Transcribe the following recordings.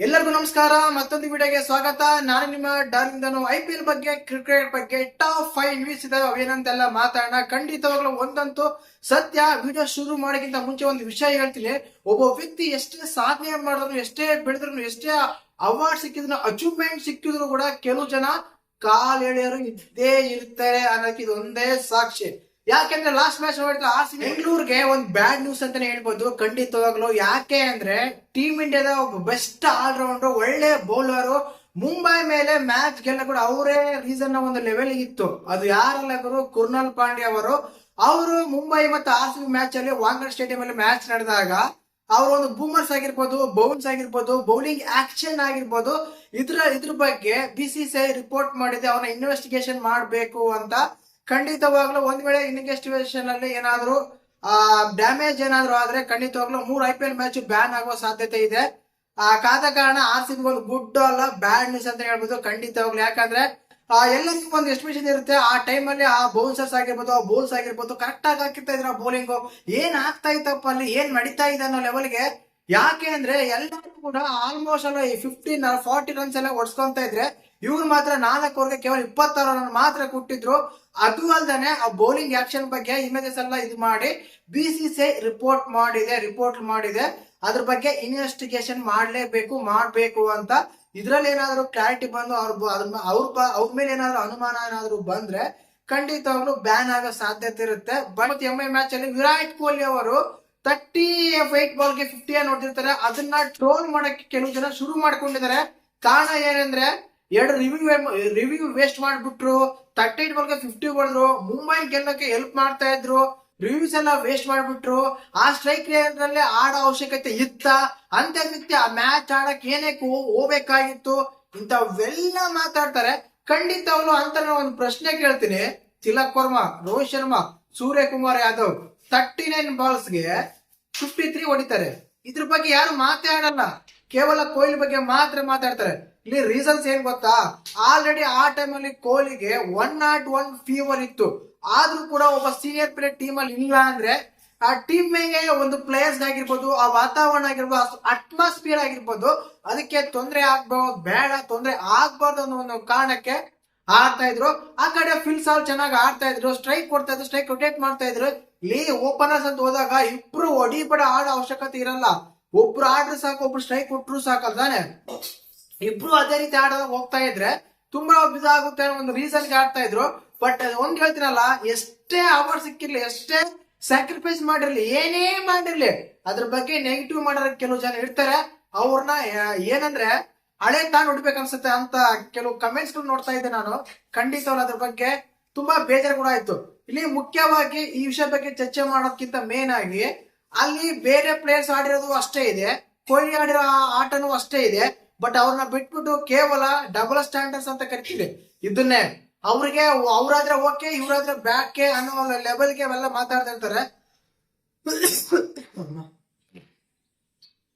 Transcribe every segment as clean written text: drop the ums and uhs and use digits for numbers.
ಎಲ್ಲರಿಗೂ ನಮಸ್ಕಾರ. ಮತ್ತೊಂದು ವಿಡಿಯೋಗೆ ಸ್ವಾಗತ. ನಾನು ನಿಮ್ಮ ಡಾರ್ಲಿಂಗ್. IPL ಬಗ್ಗೆ, ಕ್ರಿಕೆಟ್ ಬಗ್ಗೆ ಟಾಪ್ 5 ನ್ಯೂಸ್ ಇದೆ, ಅವೇನಂತೆಲ್ಲ ಮಾತಾಡೋಣ. ಖಂಡಿತವಾಗ್ಲೂ ಒಂದಂತೂ ಸತ್ಯ. ವಿಡಿಯೋ ಶುರು ಮಾಡೋಕ್ಕಿಂತ ಮುಂಚೆ ಒಂದು ವಿಷಯ ಹೇಳ್ತೀನಿ. ಒಬ್ಬ ವ್ಯಕ್ತಿ ಎಷ್ಟೇ ಸಾಧನೆ ಮಾಡಿದ್ರು, ಎಷ್ಟೇ ಬೆಳೆದ್ರು, ಎಷ್ಟೇ ಅವಾರ್ಡ್ ಸಿಕ್ಕಿದ್ರು, ಅಚೀವ್ಮೆಂಟ್ ಸಿಕ್ಕಿದ್ರು ಕೂಡ ಕೆಲವು ಜನ ಕಾಲ್ ಎಳೆಯರು ಇದ್ದೇ ಇರ್ತಾರೆ ಅನ್ನೋಕೆ ಇದೊಂದೇ ಸಾಕ್ಷಿ. ಯಾಕೆಂದ್ರೆ ಲಾಸ್ಟ್ ಮ್ಯಾಚ್ ನೋಡಿದ್ರೆ ಬೆಂಗಳೂರಿಗೆ ಒಂದು ಬ್ಯಾಡ್ ನ್ಯೂಸ್ ಅಂತಾನೆ ಹೇಳ್ಬೋದು ಖಂಡಿತವಾಗ್ಲು. ಯಾಕೆ ಅಂದ್ರೆ ಟೀಮ್ ಇಂಡಿಯಾದ ಒಬ್ಬ ಬೆಸ್ಟ್ ಆಲ್ರೌಂಡರ್, ಒಳ್ಳೆ ಬೌಲರ್, ಮುಂಬೈ ಮೇಲೆ ಮ್ಯಾಚ್ ಗೆಲ್ಲ ಕೂಡ ಅವರೇ ರೀಸನ್ ಒಂದು ಲೆವೆಲ್ ಇತ್ತು. ಅದು ಯಾರಲ್ಲ ಗುರು, ಕುರ್ನಾಲ್ ಪಾಂಡ್ಯ ಅವರು ಮುಂಬೈ ಮತ್ತು RCB ಮ್ಯಾಚ್ ಅಲ್ಲಿ ವಾಂಗಡ್ ಸ್ಟೇಡಿಯಂ ಅಲ್ಲಿ ಮ್ಯಾಚ್ ನಡೆದಾಗ ಅವರು ಒಂದು ಬೂಮರ್ಸ್ ಆಗಿರ್ಬೋದು, ಬೌನ್ಸ್ ಆಗಿರ್ಬೋದು, ಬೌಲಿಂಗ್ ಆಕ್ಷನ್ ಆಗಿರ್ಬೋದು, ಇದ್ರ ಬಗ್ಗೆ BCCI ರಿಪೋರ್ಟ್ ಮಾಡಿದೆ. ಅವನ ಇನ್ವೆಸ್ಟಿಗೇಷನ್ ಮಾಡಬೇಕು ಅಂತ. ಖಂಡಿತವಾಗ್ಲೂ ಒಂದ್ ವೇಳೆ ಇನ್ವೆಸ್ಟಿಗೇಷನ್ ಅಲ್ಲಿ ಏನಾದ್ರು ಡ್ಯಾಮೇಜ್ ಏನಾದ್ರು ಆದ್ರೆ ಖಂಡಿತವಾಗ್ಲೂ 3 IPL ಮ್ಯಾಚ್ ಬ್ಯಾನ್ ಆಗುವ ಸಾಧ್ಯತೆ ಇದೆ. ಕಾದ ಕಾರಣ RCB ಒಂದು ಗುಡ್ ಅಲ್ಲ, ಬ್ಯಾಡ್ ನ್ಯೂಸ್ ಅಂತ ಹೇಳ್ಬೋದು ಖಂಡಿತವಾಗ್ಲು. ಯಾಕಂದ್ರೆ ಎಲ್ಲರಿಗೂ ಒಂದು ಎಸ್ಟಿಮೇಷನ್ ಇರುತ್ತೆ. ಆ ಟೈಮ್ ಅಲ್ಲಿ ಆ ಬೌನ್ಸರ್ಸ್ ಆಗಿರ್ಬೋದು, ಆ ಬೌಲ್ಸ್ ಆಗಿರ್ಬೋದು ಕರೆಕ್ಟ್ ಆಗಿ ಹಾಕಿರ್ತಾ ಇದ್ರ ಬೌಲಿಂಗ್, ಏನ್ ಆಗ್ತಾ ಇತ್ತಪ್ಪ ಅಲ್ಲಿ, ಏನ್ ನಡೀತಾ ಇದೆ ಅನ್ನೋ ಲೆವೆಲ್ಗೆ. ಯಾಕೆ ಅಂದ್ರೆ ಎಲ್ಲರೂ ಕೂಡ ಆಲ್ಮೋಸ್ಟ್ ಅಲ್ಲ 15-40 ರನ್ಸ್ ಎಲ್ಲ ಹೊಡ್ಸ್ಕೊಂತ ಇದ್ರೆ, ಇವ್ರು ಮಾತ್ರ 4 ಓವರ್ಗೆ ಕೇವಲ 26 ರನ್ ಮಾತ್ರ ಕೊಟ್ಟಿದ್ರು. ಅದು ಅಲ್ದಾನೆ ಆ ಬೌಲಿಂಗ್ ಆಕ್ಷನ್ ಬಗ್ಗೆ ಇಮೇಜಸ್ ಎಲ್ಲ ಇದು ಮಾಡಿ BCCI ರಿಪೋರ್ಟ್ ಮಾಡಿದೆ. ಅದ್ರ ಬಗ್ಗೆ ಇನ್ವೆಸ್ಟಿಗೇಷನ್ ಮಾಡಬೇಕು ಅಂತ. ಇದ್ರಲ್ಲಿ ಏನಾದ್ರು ಕ್ಲಾರಿಟಿ ಬಂದು ಅವ್ರ ಮೇಲೆ ಏನಾದ್ರು ಅನುಮಾನ ಏನಾದ್ರು ಬಂದ್ರೆ ಖಂಡಿತವಾಗ್ಲೂ ಬ್ಯಾನ್ ಆಗೋ ಸಾಧ್ಯತೆ ಇರುತ್ತೆ. ಬಟ್ MI ಮ್ಯಾಚ್ ಅಲ್ಲಿ ವಿರಾಟ್ ಕೊಹ್ಲಿ ಅವರು 38 ಬಾಲ್ಗೆ 50 ನೋಡ್ತಿರ್ತಾರೆ. ಅದನ್ನ ಟ್ರೋಲ್ ಮಾಡಕ್ಕೆ ಕೆಲವು ಜನ ಶುರು ಮಾಡ್ಕೊಂಡಿದ್ದಾರೆ. ಕಾರಣ ಏನಂದ್ರೆ 2 ರಿವ್ಯೂ ವೇಸ್ಟ್ ಮಾಡ್ಬಿಟ್ರು, 38 ಬಾಲ್ಗೆ 50 ಹೊಡೆದ್ರು, ಮುಂಬೈ ಗೆಲ್ಲಕ್ಕೆ ಹೆಲ್ಪ್ ಮಾಡ್ತಾ ಇದ್ರು, ರಿವ್ಯೂಸ್ ಎಲ್ಲ ವೇಸ್ಟ್ ಮಾಡ್ಬಿಟ್ರು. ಆ ಸ್ಟ್ರೈಕ್ ರೇಟ್ ಆಡೋ ಅವಶ್ಯಕತೆ ಇತ್ತ ಅಂತ ವ್ಯಕ್ತಿ ಆ ಮ್ಯಾಚ್ ಆಡಕ್ ಏನಕ್ಕೆ ಹೋಗ್ಬೇಕಾಗಿತ್ತು, ಇಂಥವೆಲ್ಲ ಮಾತಾಡ್ತಾರೆ. ಖಂಡಿತವಾಗ್ಲು ಅಂತ ಒಂದು ಪ್ರಶ್ನೆ ಕೇಳ್ತೀನಿ. ತಿಲಕ್ ವರ್ಮಾ, ರೋಹಿತ್ ಶರ್ಮಾ, ಸೂರ್ಯಕುಮಾರ್ ಯಾದವ್ 39 ಬಾಲ್ಸ್ಗೆ 53 ಹೊಡಿತಾರೆ. ಇದ್ರ ಬಗ್ಗೆ ಯಾರು ಮಾತಾಡಲ್ಲ, ಕೇವಲ ಕೊಹ್ಲಿ ಬಗ್ಗೆ ಮಾತ್ರ ಮಾತಾಡ್ತಾರೆ. ಇಲ್ಲಿ ರೀಸನ್ಸ್ ಏನ್ ಗೊತ್ತಾ, ಆಲ್ರೆಡಿ ಆ ಟೈಮ್ ಅಲ್ಲಿ ಕೊಹ್ಲಿಗೆ 101 ಫೀವರ್ ಇತ್ತು. ಆದ್ರೂ ಕೂಡ ಒಬ್ಬ ಸೀನಿಯರ್ ಪ್ಲೇಯರ್ ಟೀಮ್ ಅಲ್ಲಿ ಇಲ್ಲ ಅಂದ್ರೆ ಆ ಟೀಮ್ ಮೇಲೆ ಒಂದು ಪ್ಲೇಯರ್ಸ್ ಆಗಿರ್ಬೋದು, ಆ ವಾತಾವರಣ ಆಗಿರ್ಬೋದು, ಅಟ್ಮಾಸ್ಫಿಯರ್ ಆಗಿರ್ಬೋದು, ಅದಕ್ಕೆ ತೊಂದರೆ ತೊಂದರೆ ಆಗ್ಬಾರ್ದು ಅನ್ನೋ ಒಂದು ಕಾರಣಕ್ಕೆ ಆಡ್ತಾ ಇದ್ರು. ಆ ಕಡೆ ಫಿಲ್ ಸಾಲ್ ಚೆನ್ನಾಗಿ ಆಡ್ತಾ ಇದ್ರು, ಸ್ಟ್ರೈಕ್ ಕೊಡ್ತಾ ಇದ್ರು, ಸ್ಟ್ರೈಕ್ ರೊಟೇಟ್ ಮಾಡ್ತಾ ಇದ್ರು. ಇಲ್ಲಿ ಓಪನರ್ಸ್ ಅಂತ ಹೋದಾಗ ಇಬ್ರು ಹೊಡಿಬಡ ಆಡೋ ಅವಶ್ಯಕತೆ ಇರಲ್ಲ. ಒಬ್ರು ಆಡ್ರು ಸಾಕು, ಒಬ್ರು ಸ್ಟ್ರೈಕ್ ಕೊಟ್ರು ಸಾಕಲ್ದಾನೆ. ಇಬ್ರು ಅದೇ ರೀತಿ ಆಡೋದಾಗ ಹೋಗ್ತಾ ಇದ್ರೆ ತುಂಬಾ ಇದಾಗುತ್ತೆ ಅನ್ನೋ ಒಂದು ರೀಸನ್ ಆಡ್ತಾ ಇದ್ರು. ಬಟ್ ಒಂದ್ ಹೇಳ್ತೀನಲ್ಲ, ಎಷ್ಟೇ ಅವಾರ್ಡ್ ಸಿಕ್ಕಿರ್ಲಿ, ಎಷ್ಟೇ ಸ್ಯಾಕ್ರಿಫೈಸ್ ಮಾಡಿರ್ಲಿ, ಏನೇ ಮಾಡಿರ್ಲಿ, ಅದ್ರ ಬಗ್ಗೆ ನೆಗೆಟಿವ್ ಮಾಡೋರ ಕೆಲವು ಜನ ಇರ್ತಾರೆ. ಅವ್ರನ್ನ ಏನಂದ್ರೆ ಹಳೆ ತಾನು ಹೊಡ್ಬೇಕು ಅನ್ಸುತ್ತೆ ಅಂತ ಕೆಲವು ಕಮೆಂಟ್ಸ್ ನೋಡ್ತಾ ಇದ್ದೆ ನಾನು. ಖಂಡಿತವಲ್ಲ ಅದ್ರ ಬಗ್ಗೆ ತುಂಬಾ ಬೇಜಾರು ಕೂಡ ಆಯ್ತು. ಇಲ್ಲಿ ಮುಖ್ಯವಾಗಿ ಈ ವಿಷಯ ಬಗ್ಗೆ ಚರ್ಚೆ ಮಾಡೋದಕ್ಕಿಂತ ಮೇನ್ ಆಗಿ ಅಲ್ಲಿ ಬೇರೆ ಪ್ಲೇಯರ್ಸ್ ಆಡಿರೋದು ಅಷ್ಟೇ ಇದೆ, ಕೊಹ್ಲಿ ಆಡಿರೋ ಆಟನೂ ಅಷ್ಟೇ ಇದೆ. ಬಟ್ ಅವ್ರನ್ನ ಬಿಟ್ಬಿಟ್ಟು ಕೇವಲ ಡಬಲ್ ಸ್ಟ್ಯಾಂಡರ್ಡ್ಸ್ ಅಂತ ಕರಿತೀವಿ ಇದನ್ನೇ. ಅವ್ರಿಗೆ ಅವ್ರಾದ್ರೆ ಓಕೆ, ಇವ್ರಾದ್ರೆ ಬ್ಯಾಟ್ಗೆ ಅನ್ನೋ ಲೆವೆಲ್ಗೆ ಅವೆಲ್ಲ ಮಾತಾಡ್ತಾ ಇರ್ತಾರೆ.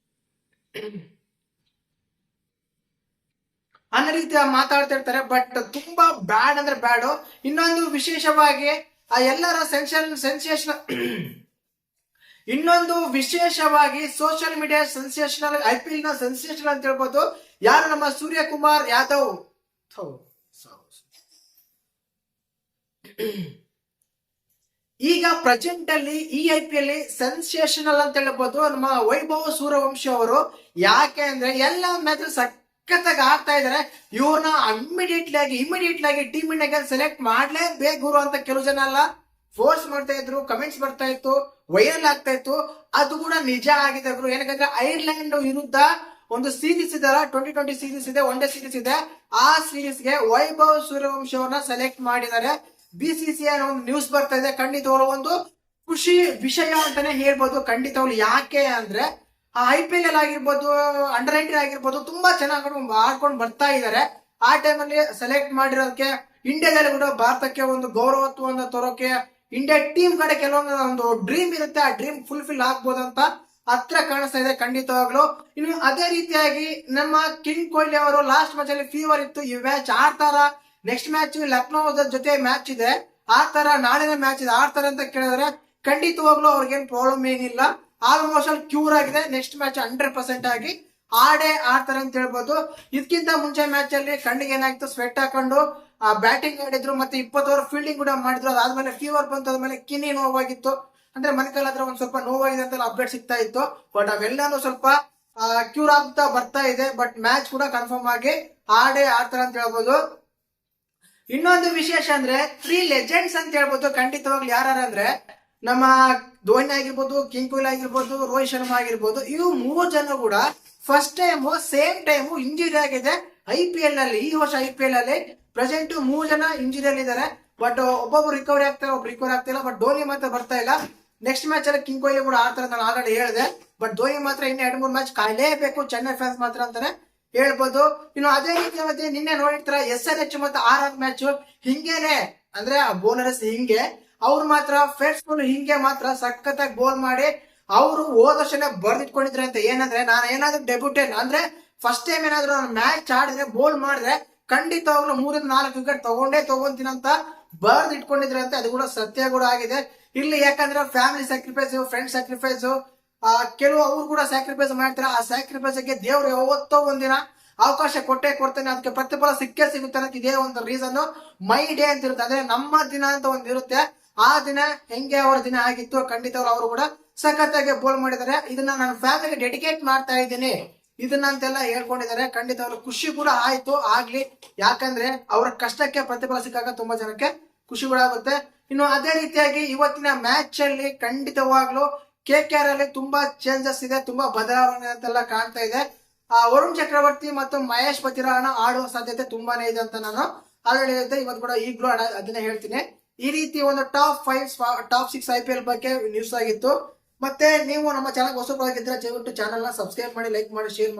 ಅನ್ನೋ ರೀತಿ ಮಾತಾಡ್ತಾ ಇರ್ತಾರೆ. ಬಟ್ ತುಂಬಾ ಬ್ಯಾಡ್ ಅಂದ್ರೆ ಬ್ಯಾಡು. ಇನ್ನೊಂದು ವಿಶೇಷವಾಗಿ ಆ ಎಲ್ಲರ ಇನ್ನೊಂದು ವಿಶೇಷವಾಗಿ ಸೋಷಿಯಲ್ ಮೀಡಿಯಾ ಸೆನ್ಸೇಷನಲ್, IPL ನ ಸೆನ್ಸೇಷನಲ್ ಅಂತ ಹೇಳ್ಬೋದು. ಯಾರು ನಮ್ಮ ಸೂರ್ಯಕುಮಾರ್ ಯಾದವ್. ಈಗ ಪ್ರೆಸೆಂಟ್ ಅಲ್ಲಿ ಈ IPL ಸೆನ್ಸೇಷನಲ್ ಅಂತ ಹೇಳ್ಬೋದು ನಮ್ಮ ವೈಭವ್ ಸೂರ್ಯವಂಶಿ ಅವರು. ಯಾಕೆ ಅಂದ್ರೆ ಎಲ್ಲ ಮ್ಯಾಚ್ ಸಖತ್ತಾಗಿ ಆಡ್ತಾ ಇದಾರೆ. ಇವ್ರನ್ನ ಇಮಿಡಿಯೇಟ್ಲಿ ಆಗಿ ಟೀಮ್ ಇಂಡಿಯಾಗೆ ಸೆಲೆಕ್ಟ್ ಮಾಡ್ಲೇಬೇಕು ಗುರು ಅಂತ ಕೆಲವು ಜನ ಎಲ್ಲ ಫೋರ್ಸ್ ಮಾಡ್ತಾ ಇದ್ರು. ಕಮೆಂಟ್ಸ್ ಬರ್ತಾ ಇತ್ತು, ವೈರಲ್ ಆಗ್ತಾ ಇತ್ತು. ಅದು ಕೂಡ ನಿಜ ಆಗಿದೆ ಗುರು. ಏನಕ್ಕಂದ್ರೆ ಐರ್ಲೆಂಡ್ ವಿರುದ್ಧ ಒಂದು ಸೀರೀಸ್ ಇದೆಲ್ಲ, 2020 ಸೀರೀಸ್ ಇದೆ, ಒನ್ ಡೇ ಸೀರೀಸ್ ಇದೆ. ಆ ಸೀರೀಸ್ಗೆ ವೈಭವ್ ಸೂರ್ಯವಂಶಿ ಅವ್ರನ್ನ ಸೆಲೆಕ್ಟ್ ಮಾಡಿದ್ದಾರೆ. BCCI ಒಂದು ನ್ಯೂಸ್ ಬರ್ತಾ ಇದೆ. ಖಂಡಿತವಾಗ್ಲೂ ಒಂದು ಖುಷಿ ವಿಷಯ ಅಂತಾನೆ ಹೇಳ್ಬೋದು ಖಂಡಿತವಾಗ್ಲು. ಯಾಕೆ ಅಂದ್ರೆ ಆ IPL ಆಗಿರ್ಬೋದು, ಅಂಡರ್-19 ಆಗಿರ್ಬೋದು, ತುಂಬಾ ಚೆನ್ನಾಗಿ ಆಡ್ಕೊಂಡು ಬರ್ತಾ ಇದ್ದಾರೆ. ಆ ಟೈಮಲ್ಲಿ ಸೆಲೆಕ್ಟ್ ಮಾಡಿರೋದಕ್ಕೆ ಇಂಡಿಯಾದಲ್ಲಿ ಕೂಡ ಭಾರತಕ್ಕೆ ಒಂದು ಗೌರವತ್ವವನ್ನು ತರೋಕೆ ಇಂಡಿಯಾ ಟೀಮ್ ಕಡೆ ಕೆಲವೊಂದು ಒಂದು ಡ್ರೀಮ್ ಇರುತ್ತೆ. ಆ ಡ್ರೀಮ್ ಫುಲ್ಫಿಲ್ ಆಗ್ಬೋದಂತ ಹತ್ರ ಕಾಣಿಸ್ತಾ ಇದೆ ಖಂಡಿತವಾಗ್ಲು. ಇನ್ನು ಅದೇ ರೀತಿಯಾಗಿ ನಮ್ಮ ಕಿಂಗ್ ಕೊಹ್ಲಿ ಅವರು ಲಾಸ್ಟ್ ಮ್ಯಾಚ್ ಅಲ್ಲಿ ಫೀವರ್ ಇತ್ತು. ಈ ಮ್ಯಾಚ್ ಆಡ್ತಾರ, ನೆಕ್ಸ್ಟ್ ಮ್ಯಾಚ್ ಲಕ್ನೋ ಜೊತೆ ಮ್ಯಾಚ್ ಇದೆ, ಆಡ್ತಾರ, ನಾಳಿನ ಮ್ಯಾಚ್ ಇದೆ, ಆಡ್ತಾರ ಅಂತ ಕೇಳಿದ್ರೆ ಖಂಡಿತವಾಗ್ಲೂ ಅವ್ರಿಗೇನು ಪ್ರಾಬ್ಲಮ್ ಏನಿಲ್ಲ. ಆಲ್ಮೋಸ್ಟ್ ಅಲ್ಲಿ ಕ್ಯೂರ್ ಆಗಿದೆ. ನೆಕ್ಸ್ಟ್ ಮ್ಯಾಚ್ 100% ಆಗಿ ಆಡೇ ಆಡ್ತಾರೆ ಅಂತ ಹೇಳ್ಬೋದು. ಇದಕ್ಕಿಂತ ಮುಂಚೆ ಮ್ಯಾಚ್ ಅಲ್ಲಿ ಕಣ್ಣಿಗೆ ಏನಾಯ್ತು, ಸ್ವೆಟ್ ಹಾಕೊಂಡು ಬ್ಯಾಟಿಂಗ್ ಆಡಿದ್ರು, ಮತ್ತೆ 20 ಓವರ್ ಫೀಲ್ಡಿಂಗ್ ಕೂಡ ಮಾಡಿದ್ರು. ಅದಾದ್ಮೇಲೆ ಫೀವರ್ ಬಂತು, ಅದ್ಮೇಲೆ ಕಿನಿ ನೋವಾಗಿತ್ತು, ಅಂದ್ರೆ ಮನಕಲ್ ಹತ್ರ ಒಂದ್ ಸ್ವಲ್ಪ ನೋವಾಗಿದೆ ಅಂತ ಅಪ್ಡೇಟ್ ಸಿಗ್ತಾ ಇತ್ತು. ಬಟ್ ಅವೆಲ್ಲಾನು ಸ್ವಲ್ಪ ಕ್ಯೂರ್ ಆಗ್ತಾ ಬರ್ತಾ ಇದೆ. ಬಟ್ ಮ್ಯಾಚ್ ಕೂಡ ಕನ್ಫರ್ಮ್ ಆಗಿ ಆಡೇ ಆಡ್ತಾರೆ ಅಂತ ಹೇಳ್ಬೋದು. ಇನ್ನೊಂದು ವಿಶೇಷ ಅಂದ್ರೆ 3 ಲೆಜೆಂಡ್ಸ್ ಅಂತ ಹೇಳ್ಬೋದು. ಖಂಡಿತವಾಗ್ಲು ಯಾರು ಅಂದ್ರೆ ನಮ್ಮ ಧೋನಿ ಆಗಿರ್ಬೋದು, ಕಿಂಗ್ ಕೊಹ್ಲಿ ಆಗಿರ್ಬೋದು, ರೋಹಿತ್ ಶರ್ಮಾ ಆಗಿರ್ಬೋದು, ಇವು 3 ಜನ ಕೂಡ first time same time injury ಆಗಿದೆ IPL ನಲ್ಲಿ. ಈ ವರ್ಷ IPL ಅಲ್ಲಿ ಪ್ರೆಸೆಂಟ್ 3 ಜನ ಇಂಜುರಿಯಲ್ಲಿ ಇದ್ದಾರೆ. ಬಟ್ ಒಬ್ಬೊಬ್ರು ರಿಕವರಿ ಆಗ್ತಾರೆ, ಒಬ್ರು ರಿಕವರಿ ಆಗ್ತಿಲ್ಲ. ಬಟ್ ಧೋನಿ ಮಾತ್ರ ಬರ್ತಾ ಇಲ್ಲ. ನೆಕ್ಸ್ಟ್ ಮ್ಯಾಚ್ ಅಲ್ಲಿ ಕಿಂಗ್ ಕೊಹ್ಲಿ ಕೂಡ ಆಡ್ತಾರೆ ನಾನು ಆಲ್ರೆಡಿ ಹೇಳಿದೆ. ಬಟ್ ಧೋನಿ ಮಾತ್ರ ಇನ್ನು 2-3 ಮ್ಯಾಚ್ ಕಾಯಲೇಬೇಕು ಚೆನ್ನೈ ಫ್ಯಾನ್ಸ್ ಮಾತ್ರ ಅಂತಾನೆ ಹೇಳ್ಬೋದು. ಇನ್ನು ಅದೇ ರೀತಿ ಮತ್ತೆ ನಿನ್ನೆ ನೋಡಿರ್ತಾರ SRH ಮತ್ತೆ RR ಮ್ಯಾಚ್ ಹಿಂಗೇನೆ, ಅಂದ್ರೆ ಬೋಲರ್ಸ್ ಹಿಂಗೆ ಅವ್ರು ಮಾತ್ರ ಫೇಸ್ಫುಲ್ ಹಿಂಗೆ ಮಾತ್ರ ಸಖತ್ತಾಗಿ ಬೋಲ್ ಮಾಡಿ ಅವರು ಹೋದ ವರ್ಷನೇ ಬರ್ದಿಟ್ಕೊಂಡಿದ್ರೆ ಅಂತ. ಏನಂದ್ರೆ ನಾನು ಏನಾದ್ರು ಡೆಬ್ಯೂಟೆಂಟ್ ಅಂದ್ರೆ ಫಸ್ಟ್ ಟೈಮ್ ಏನಾದ್ರು ನಾನು ಮ್ಯಾಚ್ ಆಡಿದ್ರೆ ಬೋಲ್ ಮಾಡಿದ್ರೆ ಖಂಡಿತವಾಗ್ಲೂ 3-4 ವಿಕೆಟ್ ತಗೊಂತೀನಿ ಅಂತ ಬರ್ದಿಟ್ಕೊಂಡಿದ್ರೆ ಅಂತ. ಅದು ಕೂಡ ಸತ್ಯ ಕೂಡ ಆಗಿದೆ ಇಲ್ಲಿ. ಯಾಕಂದ್ರೆ ಫ್ಯಾಮಿಲಿ ಸ್ಯಾಕ್ರಿಫೈಸ್, ಫ್ರೆಂಡ್ ಸ್ಯಾಕ್ರಿಫೈಸ್, ಕೆಲವು ಅವ್ರು ಕೂಡ ಸ್ಯಾಕ್ರಿಫೈಸ್ ಮಾಡ್ತಾರೆ. ಆ ಸ್ಯಾಕ್ರಿಫೈಸ್ ಗೆ ದೇವ್ರು ಯಾವತ್ತೋ ಒಂದಿನ ಅವಕಾಶ ಕೊಡ್ತಾನೆ, ಅದಕ್ಕೆ ಪ್ರತಿಫಲ ಸಿಕ್ಕೇ ಸಿಗುತ್ತೆ ಅನ್ನೋಕೆ ಇದೇ ಒಂದು ರೀಸನ್. ಮೈ ಡೇ ಅಂತ ಇರುತ್ತೆ, ಅಂದ್ರೆ ನಮ್ಮ ದಿನ ಅಂತ ಒಂದು ಇರುತ್ತೆ. ಆ ದಿನ ಹೆಂಗೆ ಅವರ ದಿನ ಆಗಿತ್ತು, ಖಂಡಿತವ್ರು ಅವರು ಕೂಡ ಸಖತ್ತಾಗಿ ಬೋಲ್ ಮಾಡಿದ್ದಾರೆ. ಇದನ್ನ ನನ್ನ ಫ್ಯಾಮಿಲಿಗೆ ಡೆಡಿಕೇಟ್ ಮಾಡ್ತಾ ಇದ್ದೀನಿ ಇದನ್ನ ಅಂತೆಲ್ಲ ಹೇಳ್ಕೊಂಡಿದ್ದಾರೆ. ಖಂಡಿತವ್ರು ಖುಷಿ ಕೂಡ ಆಯ್ತು, ಆಗ್ಲಿ. ಯಾಕಂದ್ರೆ ಅವರ ಕಷ್ಟಕ್ಕೆ ಪ್ರತಿಫಲ ಸಿಕ್ಕಾಗ ತುಂಬಾ ಜನಕ್ಕೆ ಖುಷಿ ಕೂಡ ಆಗುತ್ತೆ. ಇನ್ನು ಅದೇ ರೀತಿಯಾಗಿ ಇವತ್ತಿನ ಮ್ಯಾಚ್ ಅಲ್ಲಿ ಖಂಡಿತವಾಗ್ಲು KKR ಅಲ್ಲಿ ತುಂಬಾ ಚೇಂಜಸ್ ಇದೆ, ತುಂಬಾ ಬದಲಾವಣೆ ಅಂತೆಲ್ಲ ಕಾಣ್ತಾ ಇದೆ. ವರುಣ್ ಚಕ್ರವರ್ತಿ ಮತ್ತು ಮಹೇಶ್ ಬತಿರಾಣ ಆಡುವ ಸಾಧ್ಯತೆ ತುಂಬಾನೇ ಇದೆ ಅಂತ ನಾನು ಆಲ್ರೆಡಿ ಹೇಳಿದ್ದೆ. ಇವತ್ತು ಕೂಡ ಈಗಲೂ ಅದನ್ನೇ ಹೇಳ್ತೀನಿ. ಈ ರೀತಿ ಒಂದು ಟಾಪ್ 6 IPL ಬಗ್ಗೆ ನ್ಯೂಸ್ ಆಗಿತ್ತು. ಮತ್ತೆ ನೀವು ನಮ್ಮ ಚಾನಲ್ ಹೊಸಬರಾಗಿದ್ರೆ ದಯವಿಟ್ಟು ಚಾನಲ್ ನ ಸಬ್ಸ್ಕ್ರೈಬ್ ಮಾಡಿ, ಲೈಕ್ ಮಾಡಿ, ಶೇರ್ ಮಾಡಿ.